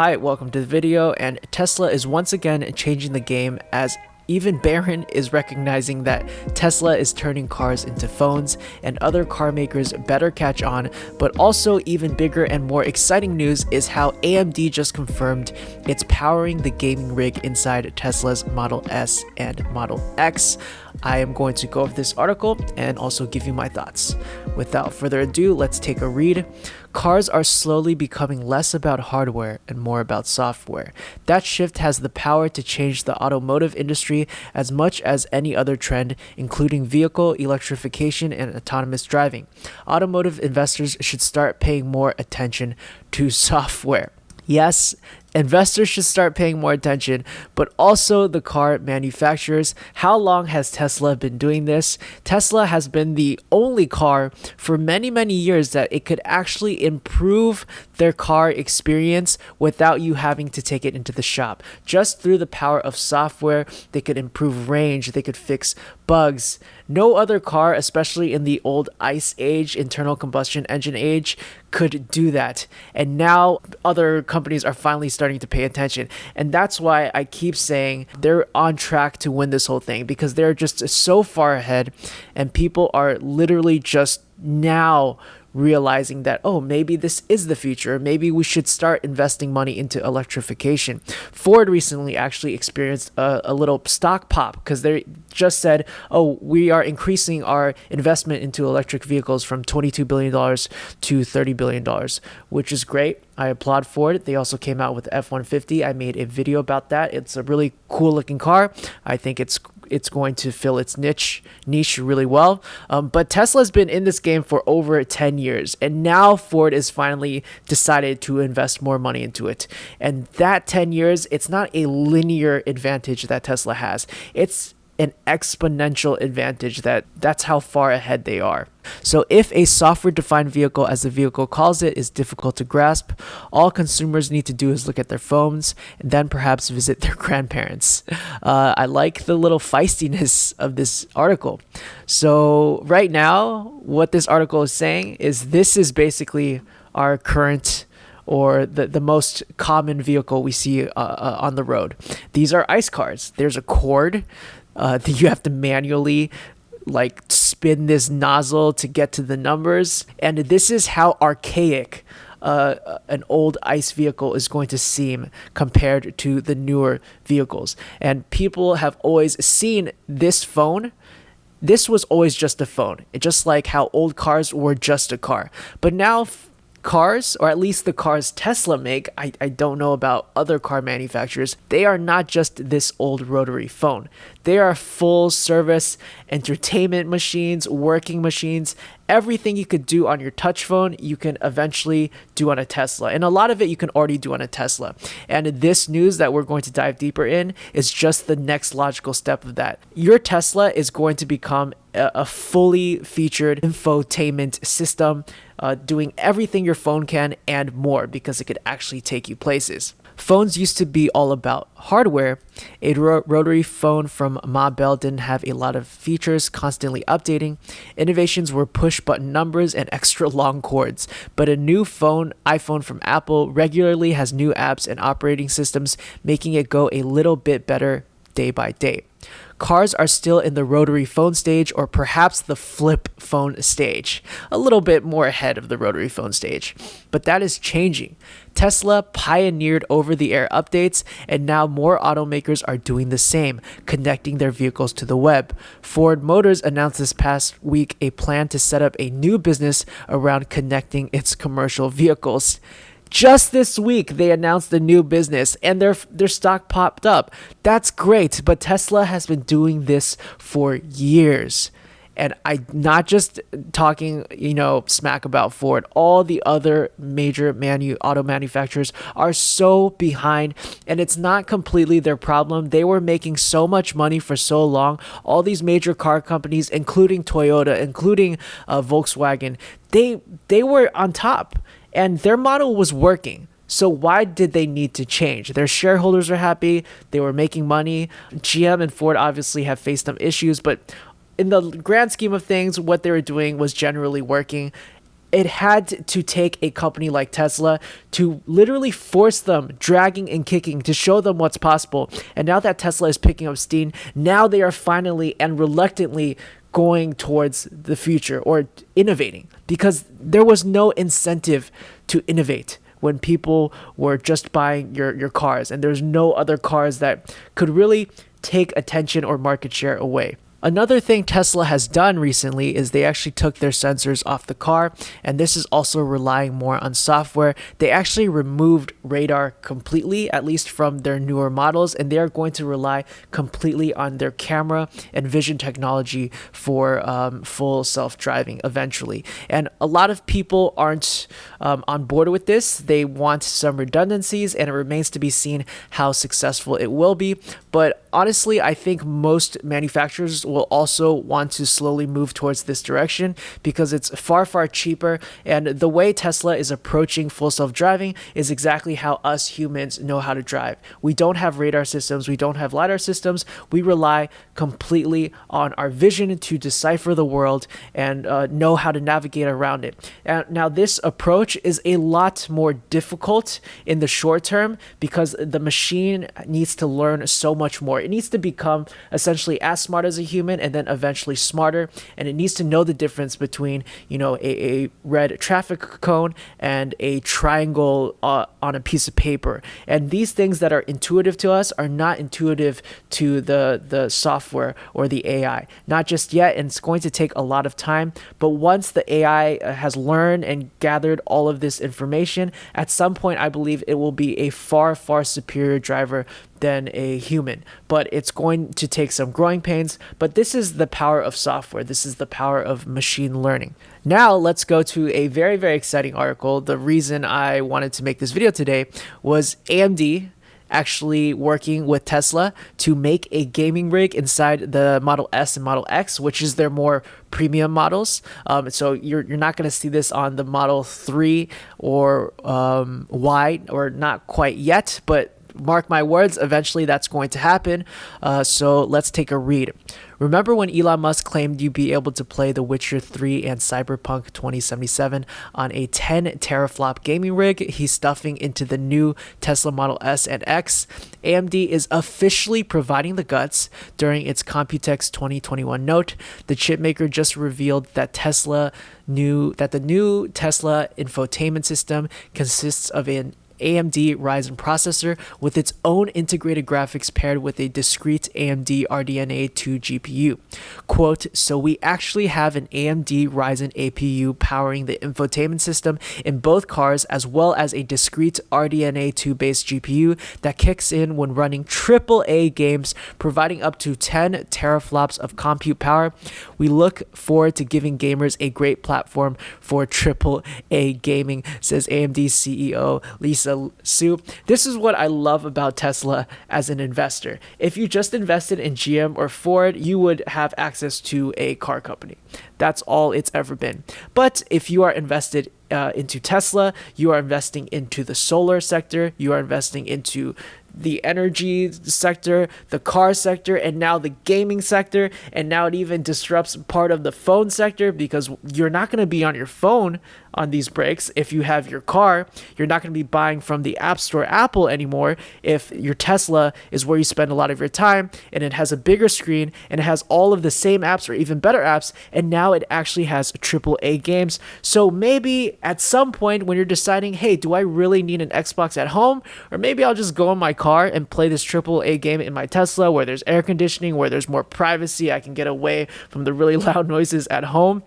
Hi, welcome to the video, and Tesla is once again changing the game as even Barron is recognizing that Tesla is turning cars into phones and other car makers better catch on. But also even bigger and more exciting news is how AMD just confirmed it's powering the gaming rig inside Tesla's Model S and Model X. I am going to go over this article and also give you my thoughts. Without further ado, let's take a read. Cars are slowly becoming less about hardware and more about software. That shift has the power to change the automotive industry as much as any other trend, including vehicle electrification and autonomous driving. Automotive investors should start paying more attention to software. Yes, investors should start paying more attention, but also the car manufacturers. How long has Tesla been doing this? Tesla has been the only car for many, many years that it could actually improve their car experience without you having to take it into the shop. Just through the power of software, they could improve range, they could fix bugs. No other car, especially in the old ICE age, internal combustion engine age, could do that. And now other companies are finally starting to pay attention. And that's why I keep saying they're on track to win this whole thing, because they're just so far ahead and people are literally just now realizing that, oh, maybe this is the future. Maybe we should start investing money into electrification. Ford recently actually experienced a little stock pop because they just said, oh, we are increasing our investment into electric vehicles from $22 billion to $30 billion, which is great. I applaud Ford. They also came out with the F-150. I made a video about that. It's a really cool looking car. I think it's going to fill its niche really well. But Tesla's been in this game for over 10 years, and now Ford is finally decided to invest more money into it. And that 10 years, it's not a linear advantage that Tesla has. It's an exponential advantage. That's how far ahead they are. So if a software-defined vehicle, as the vehicle calls it, is difficult to grasp, all consumers need to do is look at their phones and then perhaps visit their grandparents. I like the little feistiness of this article. So right now, what this article is saying is this is basically our current or the most common vehicle we see on the road. These are ICE cars. There's a cord that you have to manually spin this nozzle to get to the numbers. And this is how archaic an old ICE vehicle is going to seem compared to the newer vehicles. And people have always seen this phone. This was always just a phone. It's just like how old cars were just a car. But now cars, or at least the cars Tesla make, I don't know about other car manufacturers, they are not just this old rotary phone. They are full service entertainment machines, working machines. Everything you could do on your touch phone, you can eventually do on a Tesla. And a lot of it you can already do on a Tesla. And this news that we're going to dive deeper in is just the next logical step of that. Your Tesla is going to become a fully featured infotainment system, doing everything your phone can and more, because it could actually take you places. Phones used to be all about hardware. A rotary phone from Ma Bell didn't have a lot of features constantly updating. Innovations were push button numbers and extra long cords. But a new iPhone from Apple, regularly has new apps and operating systems, making it go a little bit better day by day. Cars are still in the rotary phone stage, or perhaps the flip phone stage, a little bit more ahead of the rotary phone stage. But that is changing. Tesla pioneered over-the-air updates, and now more automakers are doing the same, connecting their vehicles to the web. Ford Motors announced this past week a plan to set up a new business around connecting its commercial vehicles. Just this week, they announced a new business and their stock popped up. That's great, but Tesla has been doing this for years. And I'm not just talking, smack about Ford. All the other major auto manufacturers are so behind, and it's not completely their problem. They were making so much money for so long. All these major car companies, including Toyota, including Volkswagen, they were on top. And their model was working. So why did they need to change? Their shareholders are happy. They were making money. GM and Ford obviously have faced some issues, but in the grand scheme of things, what they were doing was generally working. it had to take a company like Tesla to literally force them dragging and kicking to show them what's possible. And now that Tesla is picking up steam, now they are finally and reluctantly going towards the future or innovating, because there was no incentive to innovate when people were just buying your cars, and there's no other cars that could really take attention or market share away. Another thing Tesla has done recently is they actually took their sensors off the car, and this is also relying more on software. They actually removed radar completely, at least from their newer models, and they are going to rely completely on their camera and vision technology for full self-driving eventually. And a lot of people aren't on board with this. They want some redundancies, and it remains to be seen how successful it will be. But honestly, I think most manufacturers will also want to slowly move towards this direction because it's far, far cheaper. And the way Tesla is approaching full self-driving is exactly how us humans know how to drive. We don't have radar systems. We don't have LiDAR systems. We rely completely on our vision to decipher the world and know how to navigate around it. Now, this approach is a lot more difficult in the short term because the machine needs to learn so much more. It needs to become essentially as smart as a human and then eventually smarter. And it needs to know the difference between, a red traffic cone and a triangle on a piece of paper. And these things that are intuitive to us are not intuitive to the software or the AI. Not just yet, and it's going to take a lot of time. But once the AI has learned and gathered all of this information, at some point, I believe it will be a far, far superior driver than a human. But it's going to take some growing pains. But this is the power of software. This is the power of machine learning. Now let's go to a very, very exciting article. The reason I wanted to make this video today was AMD actually working with Tesla to make a gaming rig inside the Model S and Model X, which is their more premium models. So you're not going to see this on the Model 3 or Y, or not quite yet, but mark my words, eventually that's going to happen. So let's take a read. Remember when Elon Musk claimed you'd be able to play The Witcher 3 and Cyberpunk 2077 on a 10 teraflop gaming rig he's stuffing into the new Tesla Model S and X? AMD is officially providing the guts. During its Computex 2021 note, the chipmaker just revealed that the new Tesla infotainment system consists of an AMD Ryzen processor with its own integrated graphics paired with a discrete AMD RDNA 2 GPU. Quote, so we actually have an AMD Ryzen APU powering the infotainment system in both cars, as well as a discrete RDNA 2 based GPU that kicks in when running AAA games, providing up to 10 teraflops of compute power. We look forward to giving gamers a great platform for AAA gaming, says AMD CEO Lisa Su. This is what I love about Tesla as an investor. If you just invested in GM or Ford, you would have access to a car company. That's all it's ever been. But if you are invested into Tesla, you are investing into the solar sector, you are investing into the energy sector, the car sector, and now the gaming sector, and now it even disrupts part of the phone sector because you're not going to be on your phone on these breaks. If you have your car, you're not going to be buying from the App Store Apple anymore if your Tesla is where you spend a lot of your time, and it has a bigger screen and it has all of the same apps or even better apps, and now it actually has AAA games. So maybe at some point when you're deciding, hey, do I really need an Xbox at home, or maybe I'll just go in my car and play this AAA game in my Tesla where there's air conditioning, where there's more privacy, I can get away from the really loud noises at home.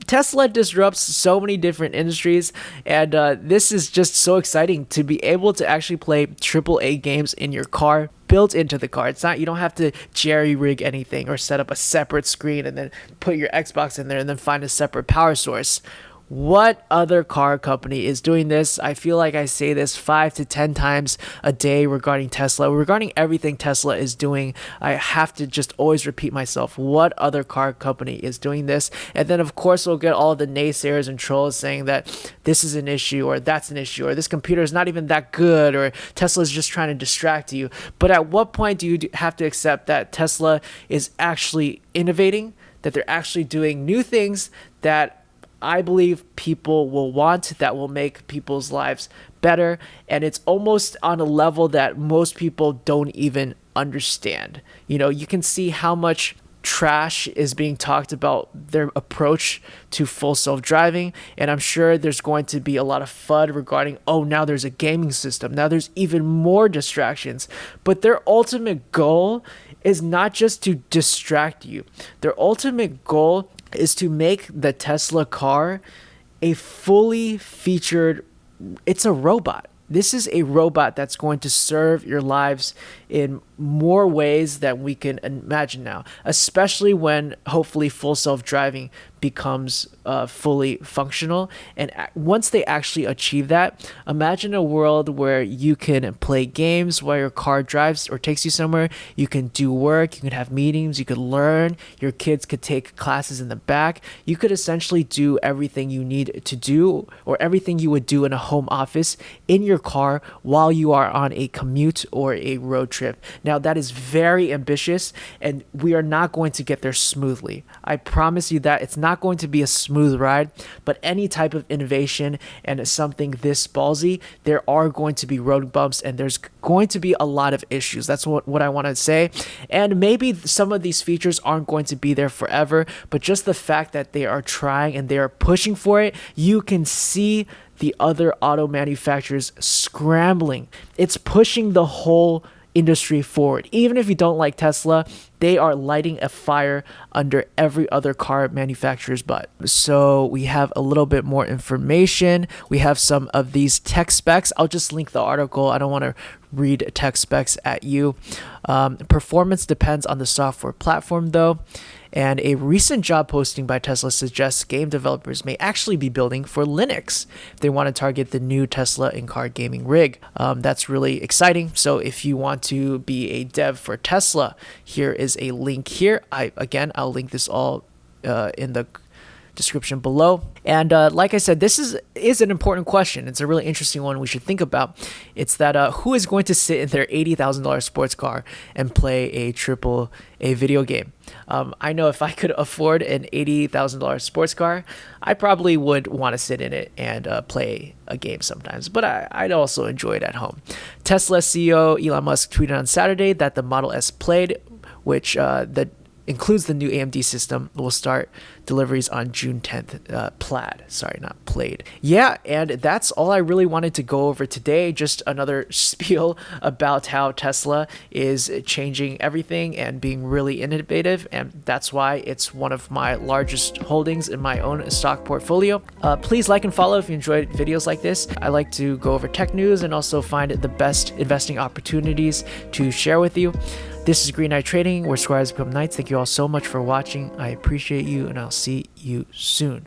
Tesla disrupts so many different industries, and this is just so exciting to be able to actually play AAA games in your car, built into the car. It's not, you don't have to jerry rig anything or set up a separate screen and then put your Xbox in there and then find a separate power source. What other car company is doing this? I feel like I say this 5 to 10 times a day regarding Tesla. Regarding everything Tesla is doing, I have to just always repeat myself. What other car company is doing this? And then, of course, we'll get all the naysayers and trolls saying that this is an issue, or that's an issue, or this computer is not even that good, or Tesla is just trying to distract you. But at what point do you have to accept that Tesla is actually innovating, that they're actually doing new things that I believe people will want, that will make people's lives better. And it's almost on a level that most people don't even understand. You know, you can see how much trash is being talked about their approach to full self-driving, and I'm sure there's going to be a lot of FUD regarding, oh, now there's a gaming system, now there's even more distractions. But their ultimate goal is not just to distract you. Their ultimate goal is to make the Tesla car a fully featured, it's a robot. This is a robot that's going to serve your lives in more ways than we can imagine now, especially when hopefully full self-driving becomes fully functional. And once they actually achieve that, imagine a world where you can play games while your car drives or takes you somewhere. You can do work, you can have meetings, you could learn, your kids could take classes in the back. You could essentially do everything you need to do, or everything you would do in a home office, in your car while you are on a commute or a road trip. Now, that is very ambitious, and we are not going to get there smoothly. I promise you that it's not going to be a smooth ride, but any type of innovation and something this ballsy, there are going to be road bumps, and there's going to be a lot of issues. That's what I want to say. And maybe some of these features aren't going to be there forever, but just the fact that they are trying and they are pushing for it, you can see the other auto manufacturers scrambling. It's pushing the whole industry forward. Even if you don't like Tesla, they are lighting a fire under every other car manufacturer's butt. So we have a little bit more information. We have some of these tech specs. I'll just link the article. I don't want to read tech specs at you. Performance depends on the software platform though. And a recent job posting by Tesla suggests game developers may actually be building for Linux if they want to target the new Tesla in-car gaming rig. That's really exciting. So if you want to be a dev for Tesla, here is a link here. I'll link this all in the description below. And like I said, this is an important question. It's a really interesting one we should think about. It's that who is going to sit in their $80,000 sports car and play a AAA video game? I know if I could afford an $80,000 sports car, I probably would want to sit in it and play a game sometimes, but I'd also enjoy it at home. Tesla CEO Elon Musk tweeted on Saturday that the Model S Plaid, which that includes the new AMD system, will start deliveries on June 10th. Plaid, sorry, not Plaid. Yeah, and that's all I really wanted to go over today. Just another spiel about how Tesla is changing everything and being really innovative, and that's why it's one of my largest holdings in my own stock portfolio. Please like and follow if you enjoyed videos like this. I like to go over tech news and also find the best investing opportunities to share with you. This is Green Knight Trading, where squires become knights. Thank you all so much for watching. I appreciate you, and I'll see you soon.